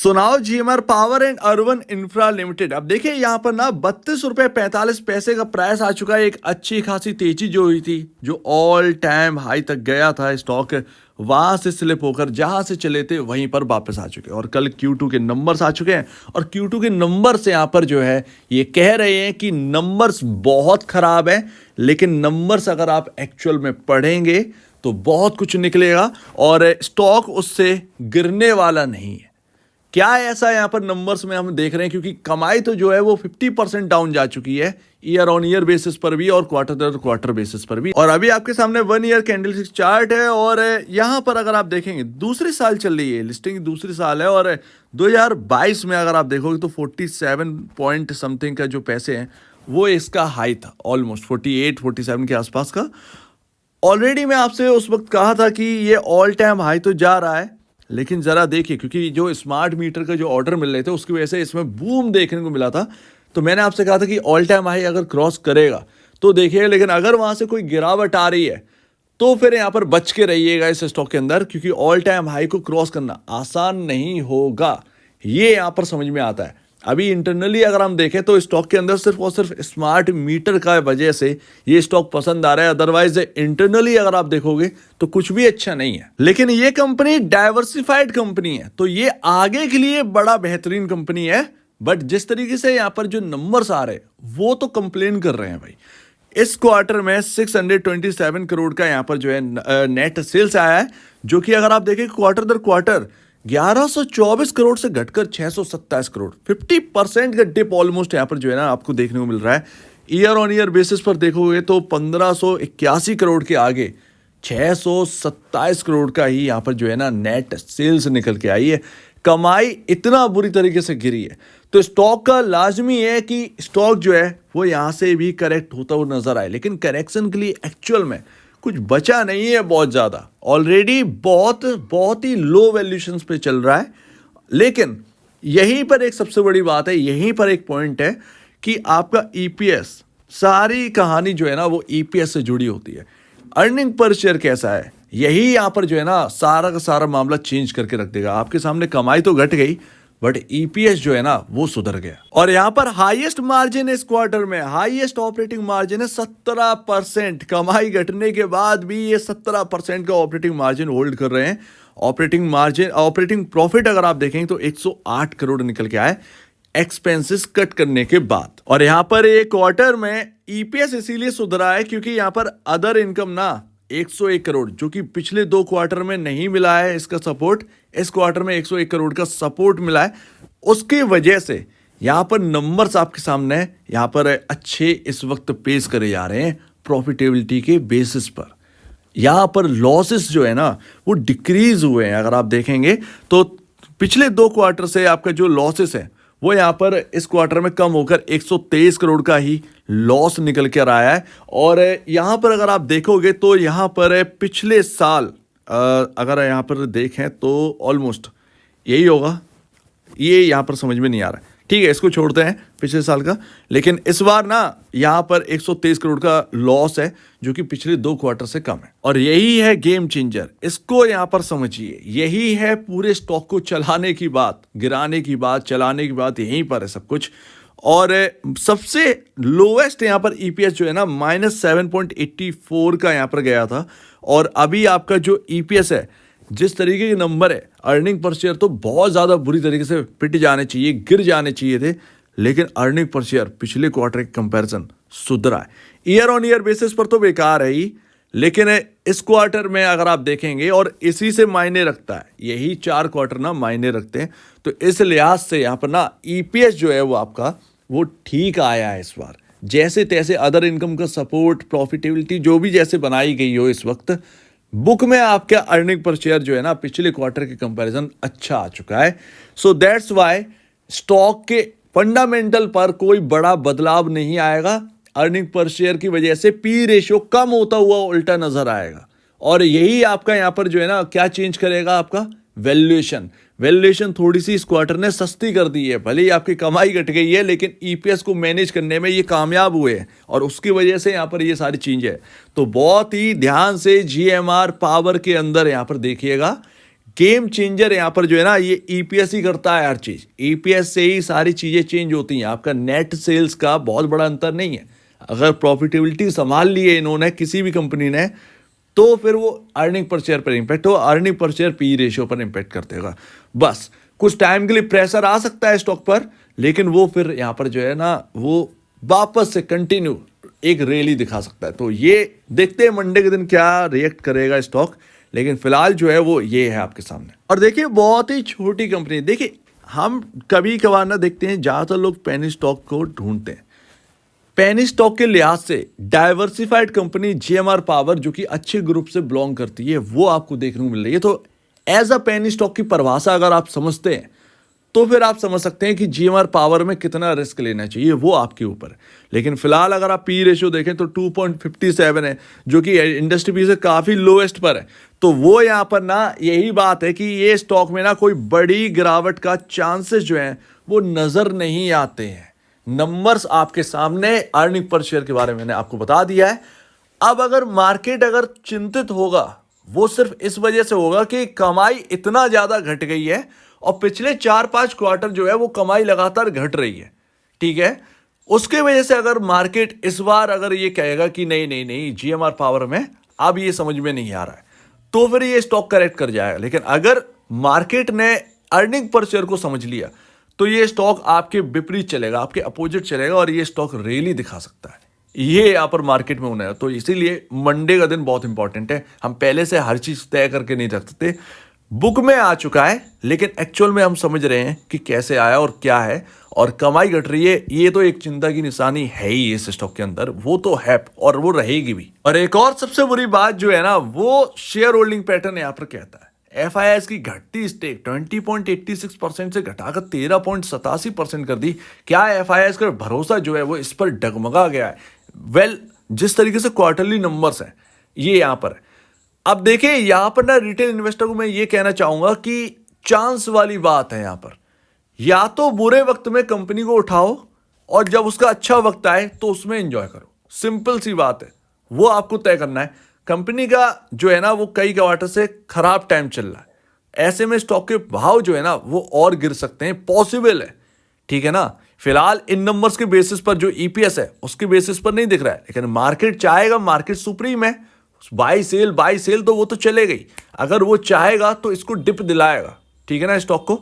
सुनाओ GMR power and urban infra limited. अब देखिए यहाँ पर ना 32 रुपए 45 पैसे का प्राइस आ चुका है। एक अच्छी खासी तेजी जो हुई थी, जो ऑल टाइम हाई तक गया था स्टॉक, वहां से स्लिप होकर जहां से चले थे वहीं पर वापस आ चुके हैं। और कल Q2 के नंबर्स आ चुके हैं और Q2 के नंबर से यहाँ पर जो है ये कह रहे हैं कि नंबर्स बहुत खराब है, लेकिन नंबर्स अगर आप एक्चुअल में पढ़ेंगे तो बहुत कुछ निकलेगा और स्टॉक उससे गिरने वाला नहीं है। क्या ऐसा यहाँ पर नंबर्स में हम देख रहे हैं, क्योंकि कमाई तो जो है वो 50% डाउन जा चुकी है ईयर ऑन ईयर बेसिस पर भी और क्वार्टर दर क्वार्टर बेसिस पर भी। और अभी आपके सामने 1 ईयर कैंडलस्टिक चार्ट है और यहाँ पर अगर आप देखेंगे दूसरी साल चल रही है, लिस्टिंग दूसरी साल है और 2022 में अगर आप देखोगे तो 47 पॉइंट समथिंग का जो पैसे हैं वो इसका हाई था, ऑलमोस्ट 48-47 के आसपास का। ऑलरेडी मैं आपसे उस वक्त कहा था कि ये ऑल टाइम हाई तो जा रहा है, लेकिन ज़रा देखिए क्योंकि जो स्मार्ट मीटर का जो ऑर्डर मिल रहे थे उसकी वजह से इसमें बूम देखने को मिला था। तो मैंने आपसे कहा था कि ऑल टाइम हाई अगर क्रॉस करेगा तो देखिए, लेकिन अगर वहाँ से कोई गिरावट आ रही है तो फिर यहाँ पर बच के रहिएगा इस स्टॉक के अंदर, क्योंकि ऑल टाइम हाई को क्रॉस करना आसान नहीं होगा, ये यहाँ पर समझ में आता है। अभी इंटरनली अगर हम देखें तो स्टॉक के अंदर सिर्फ और सिर्फ स्मार्ट मीटर का वजह से ये स्टॉक पसंद आ रहा है, अदरवाइज इंटरनली अगर आप देखोगे तो कुछ भी अच्छा नहीं है। लेकिन ये कंपनी डाइवर्सिफाइड कंपनी है तो ये आगे के लिए बड़ा बेहतरीन कंपनी है। बट जिस तरीके से यहाँ पर जो नंबर्स आ रहे हैं वो तो कंप्लेन कर रहे हैं भाई। इस क्वार्टर में 627 करोड़ का यहाँ पर जो है नेट सेल्स आया है, जो कि अगर आप देखें क्वार्टर दर क्वार्टर 1124 करोड़ से घटकर 627 करोड़, 50% का डिप ऑलमोस्ट यहाँ पर जो है ना आपको देखने को मिल रहा है। ईयर ऑन ईयर बेसिस पर देखोगे तो 1581 करोड़ के आगे 627 करोड़ का ही यहाँ पर जो है ना नेट सेल्स निकल के आई है। कमाई इतना बुरी तरीके से गिरी है तो स्टॉक का लाजमी है कि स्टॉक जो है वो यहाँ से भी करेक्ट होता हुआ नजर आए, लेकिन करेक्शन के लिए एक्चुअल में कुछ बचा नहीं है बहुत ज़्यादा। ऑलरेडी बहुत ही लो वैल्यूशंस पे चल रहा है। लेकिन यहीं पर एक सबसे बड़ी बात है, यहीं पर एक पॉइंट है कि आपका ईपीएस, सारी कहानी जो है ना वो ईपीएस से जुड़ी होती है। अर्निंग पर शेयर कैसा है, यही यहाँ पर जो है ना सारा का सारा मामला चेंज करके रख देगा। आपके सामने कमाई तो घट गई बट ईपीएस जो है ना वो सुधर गया। और यहाँ पर हाईएस्ट मार्जिन इस क्वार्टर में, हाईएस्ट ऑपरेटिंग मार्जिन है 17%। कमाई घटने के बाद भी ये 17% का ऑपरेटिंग मार्जिन होल्ड कर रहे हैं। ऑपरेटिंग प्रॉफिट अगर आप देखेंगे तो 108 करोड़ निकल के आए एक्सपेंसेस कट करने के बाद। और यहाँ पर एक क्वार्टर में ईपीएस इसीलिए सुधरा है क्योंकि यहाँ पर अदर इनकम ना 101 करोड़, जो कि पिछले 2 क्वार्टर में नहीं मिला है इसका सपोर्ट, इस क्वार्टर में 101 करोड़ का सपोर्ट मिला है। उसकी वजह से यहाँ पर नंबर्स आपके सामने यहाँ पर अच्छे इस वक्त पेश करे जा रहे हैं प्रॉफिटेबिलिटी के बेसिस पर। यहाँ पर लॉसेस जो है ना वो डिक्रीज हुए हैं। अगर आप देखेंगे तो पिछले 2 क्वार्टर से आपका जो लॉसेस है वो यहाँ पर इस क्वार्टर में कम होकर 123 करोड़ का ही लॉस निकल कर आया है। और यहाँ पर अगर आप देखोगे तो यहाँ पर पिछले साल अगर यहाँ पर देखें तो ऑलमोस्ट यही होगा, ये यहाँ पर समझ में नहीं आ रहा है। ठीक है, इसको छोड़ते हैं पिछले साल का। लेकिन इस बार ना यहाँ पर 123 करोड़ का लॉस है, जो कि पिछले 2 क्वार्टर से कम है। और यही है गेम चेंजर, इसको यहाँ पर समझिए। यही है पूरे स्टॉक को चलाने की बात, गिराने की बात, चलाने की बात, यहीं पर है सब कुछ। और सबसे लोएस्ट यहाँ पर ईपीएस जो है ना -7.84 का यहाँ पर गया था। और अभी आपका जो ईपीएस है, जिस तरीके के नंबर है, अर्निंग पर शेयर तो बहुत ज़्यादा बुरी तरीके से पिट जाने चाहिए, गिर जाने चाहिए थे, लेकिन अर्निंग पर शेयर पिछले क्वार्टर के कंपैरिजन सुधरा है। ईयर ऑन ईयर बेसिस पर तो बेकार है ही, लेकिन इस क्वार्टर में अगर आप देखेंगे और इसी से मायने रखता है, यही 4 क्वार्टर ना मायने रखते हैं। तो इस लिहाज से यहाँ पर ना ईपीएस जो है वो आपका वो ठीक आया है इस बार। जैसे तैसे अदर इनकम का सपोर्ट, प्रॉफिटेबिलिटी जो भी जैसे बनाई गई हो इस वक्त, बुक में आपका अर्निंग पर शेयर जो है ना पिछले क्वार्टर के कंपैरिजन अच्छा आ चुका है। सो दैट्स व्हाई स्टॉक के फंडामेंटल पर कोई बड़ा बदलाव नहीं आएगा। अर्निंग पर शेयर की वजह से पी रेशियो कम होता हुआ उल्टा नजर आएगा। और यही आपका यहाँ पर जो है ना क्या चेंज करेगा, आपका वैल्यूएशन थोड़ी सी इस क्वार्टर ने सस्ती कर दी है। भले ही आपकी कमाई घट गई है, लेकिन ईपीएस को मैनेज करने में ये कामयाब हुए हैं और उसकी वजह से यहाँ पर ये सारी चीजें है। तो बहुत ही ध्यान से जीएमआर पावर के अंदर यहाँ पर देखिएगा, गेम चेंजर यहाँ पर जो है ना, ये ईपीएस ही करता है हर चीज। ईपीएस से ही सारी चीजें चेंज होती हैं। आपका नेट सेल्स का बहुत बड़ा अंतर नहीं है। अगर प्रॉफिटेबिलिटी संभाल ली है इन्होंने, किसी भी कंपनी ने, तो फिर वो अर्निंग पर शेयर पर इंपैक्ट हो, earning per share P ratio पर इंपैक्ट कर देगा। बस कुछ टाइम के लिए प्रेशर आ सकता है स्टॉक पर, लेकिन वो फिर यहाँ पर जो है ना, वो वापस से कंटिन्यू एक रैली दिखा सकता है। तो ये देखते हैं मंडे के दिन क्या रिएक्ट करेगा स्टॉक, लेकिन फिलहाल जो है वो ये है आपके सामने। और देखिए बहुत ही छोटी कंपनी, देखिए हम कभी कभार ना देखते हैं ज़्यादातर लोग पेनी स्टॉक को ढूंढते हैं। पेनी स्टॉक के लिहाज से डाइवर्सिफाइड कंपनी जीएमआर पावर जो कि अच्छे ग्रुप से बिलोंग करती है, वो आपको देखने को मिल रही है। तो एज अ पेनी स्टॉक की परिभाषा अगर आप समझते हैं तो फिर आप समझ सकते हैं कि जीएमआर पावर में कितना रिस्क लेना चाहिए, वो आपके ऊपर है। लेकिन फिलहाल अगर आप पी रेशियो देखें तो 2.57 है, जो कि इंडस्ट्री पी से काफ़ी लोएस्ट पर है। तो वो यहाँ पर ना यही बात है कि ये स्टॉक में ना कोई बड़ी गिरावट का चांसेस जो हैं वो नज़र नहीं आते हैं। नंबर्स आपके सामने, अर्निंग पर शेयर के बारे में मैंने आपको बता दिया है। अब अगर मार्केट अगर चिंतित होगा, वो सिर्फ इस वजह से होगा कि कमाई इतना ज़्यादा घट गई है और पिछले 4-5 क्वार्टर जो है वो कमाई लगातार घट रही है, ठीक है। उसके वजह से अगर मार्केट इस बार अगर ये कहेगा कि नहीं नहीं नहीं जीएमआर पावर में अब ये समझ में नहीं आ रहा है, तो फिर ये स्टॉक करेक्ट कर जाएगा। लेकिन अगर मार्केट ने अर्निंग पर शेयर को समझ लिया तो ये स्टॉक आपके विपरीत चलेगा, आपके अपोजिट चलेगा और ये स्टॉक रैली दिखा सकता है। ये यहाँ पर मार्केट में होना है। तो इसीलिए मंडे का दिन बहुत इंपॉर्टेंट है। हम पहले से हर चीज तय करके नहीं रख सकते। बुक में आ चुका है, लेकिन एक्चुअल में हम समझ रहे हैं कि कैसे आया और क्या है, और कमाई घट रही है। ये तो एक चिंता की निशानी है ही इस स्टॉक के अंदर, वो तो है और वो रहेगी भी। और एक और सबसे बुरी बात जो है ना, वो शेयर होल्डिंग पैटर्न यहाँ पर कहता है। एफआईआईएस की घटती स्टेक 20.86% से घटाकर 13.87% कर दी। क्या एफआईआईएस का भरोसा जो है वो इस पर डगमगा गया है? जिस तरीके से क्वार्टरली नंबर्स हैं ये यहाँ पर है। अब देखिए यहां पर ना रिटेल इन्वेस्टर को मैं ये कहना चाहूंगा कि चांस वाली बात है यहां पर। या तो बुरे वक्त में कंपनी को उठाओ और जब उसका अच्छा वक्त आए तो उसमें एंजॉय करो। सिंपल सी बात है, वो आपको तय करना है। कंपनी का जो है ना वो कई क्वार्टर से खराब टाइम चल रहा है, ऐसे में स्टॉक के भाव जो है ना वो और गिर सकते हैं, पॉसिबल है, ठीक है ना। फिलहाल इन नंबर्स के बेसिस पर जो ईपीएस है उसके बेसिस पर नहीं दिख रहा है, लेकिन मार्केट चाहेगा, मार्केट सुप्रीम है, बाई सेल तो वो तो चले गई। अगर वो चाहेगा तो इसको डिप दिलाएगा, ठीक है ना, स्टॉक को।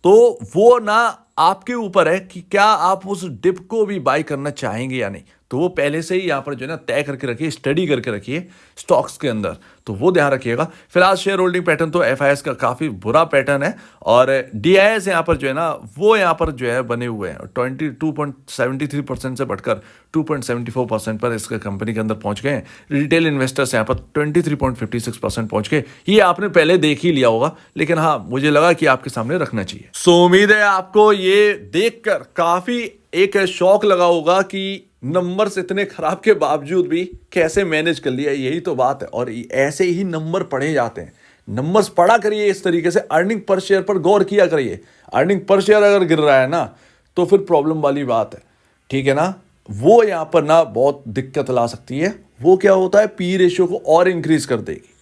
तो वो ना आपके ऊपर है कि क्या आप उस डिप को भी बाई करना चाहेंगे या नहीं। तो वो पहले से ही यहाँ पर जो है ना तय करके रखिए, स्टडी करके रखिए स्टॉक्स के अंदर, तो वो ध्यान रखिएगा। फिलहाल शेयर होल्डिंग पैटर्न तो एफआईआईएस का काफ़ी बुरा पैटर्न है, और डीआईएस यहाँ पर जो है ना वो यहाँ पर जो है बने हुए हैं 22.73% से बढ़कर 2.74% पर इसके कंपनी के अंदर पहुंच गए हैं। रिटेल इन्वेस्टर्स यहाँ पर 23.56% पहुंच गए। ये आपने पहले देख ही लिया होगा, लेकिन हाँ मुझे लगा कि आपके सामने रखना चाहिए। सो उम्मीद है आपको ये देखकर काफ़ी एक शौक लगा होगा कि नंबर्स इतने खराब के बावजूद भी कैसे मैनेज कर लिया। यही तो बात है, और ऐसे ही नंबर पढ़े जाते हैं। नंबर्स पढ़ा करिए इस तरीके से, अर्निंग पर शेयर पर गौर किया करिए। अर्निंग पर शेयर अगर गिर रहा है ना तो फिर प्रॉब्लम वाली बात है, ठीक है ना। वो यहाँ पर ना बहुत दिक्कत ला सकती है। वो क्या होता है, पी रेशियो को और इंक्रीज कर देगी,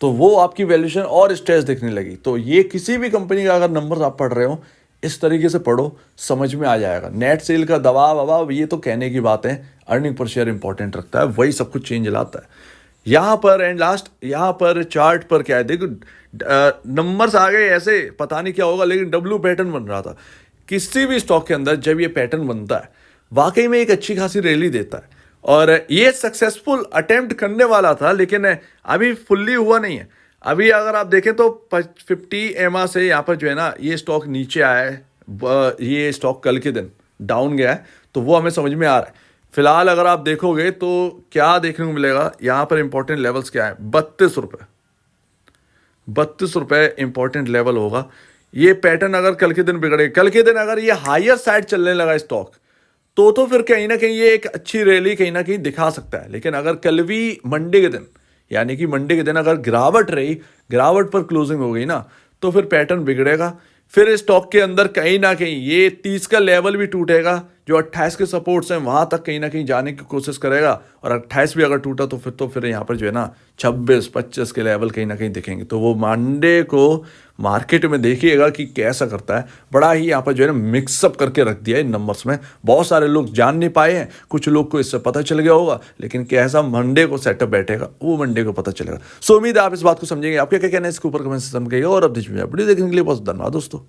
तो वो आपकी वैल्यूएशन और स्ट्रेस दिखने लगी। तो ये किसी भी कंपनी का अगर नंबर आप पढ़ रहे हो इस तरीके से पढ़ो, समझ में आ जाएगा। नेट सेल का दबाव अभाव ये तो कहने की बात है, अर्निंग पर शेयर इंपॉर्टेंट रखता है, वही सब कुछ चेंज लाता है यहाँ पर। एंड लास्ट यहाँ पर चार्ट पर क्या है, देखो नंबर्स आ गए ऐसे, पता नहीं क्या होगा, लेकिन डब्ल्यू पैटर्न बन रहा था। किसी भी स्टॉक के अंदर जब ये पैटर्न बनता है वाकई में एक अच्छी खासी रैली देता है, और ये सक्सेसफुल अटेम्प्ट करने वाला था, लेकिन अभी फुल्ली हुआ नहीं है। अभी अगर आप देखें तो 50 EMA से यहाँ पर जो है ना ये स्टॉक नीचे आया है। ये स्टॉक कल के दिन डाउन गया है, तो वो हमें समझ में आ रहा है। फिलहाल अगर आप देखोगे तो क्या देखने को मिलेगा, यहाँ पर इंपॉर्टेंट लेवल्स क्या है, 32 रुपये इंपॉर्टेंट लेवल होगा। ये पैटर्न अगर कल के दिन बिगड़े, कल के दिन अगर ये हायर साइड चलने लगा स्टॉक, तो फिर कहीं ना कहीं ये एक अच्छी रैली कहीं ना कहीं दिखा सकता है। लेकिन अगर कल भी मंडे के दिन, यानी कि मंडे के दिन अगर गिरावट रही, गिरावट पर क्लोजिंग हो गई ना, तो फिर पैटर्न बिगड़ेगा। फिर स्टॉक के अंदर कहीं ना कहीं ये 30 का लेवल भी टूटेगा, जो 28 के सपोर्ट्स हैं वहां तक कहीं ना कहीं जाने की कोशिश करेगा, और 28 भी अगर टूटा तो फिर यहाँ पर जो है ना 26-25 के लेवल कहीं ना कहीं दिखेंगे। तो वो मंडे को मार्केट में देखिएगा कि कैसा करता है। बड़ा ही यहाँ पर जो है ना मिक्सअप करके रख दिया है इन नंबर्स में, बहुत सारे लोग जान नहीं पाए हैं, कुछ लोग को इससे पता चल गया होगा, लेकिन कैसा मंडे को सेटअप बैठेगा वो मंडे को पता चलेगा। सो उम्मीद है आप इस बात को समझेंगे। आपके क्या कहना है इसके ऊपर कमेंट सेक्शन में कहिएगा, और अब वीडियो देखने के लिए बहुत धन्यवाद दोस्तों।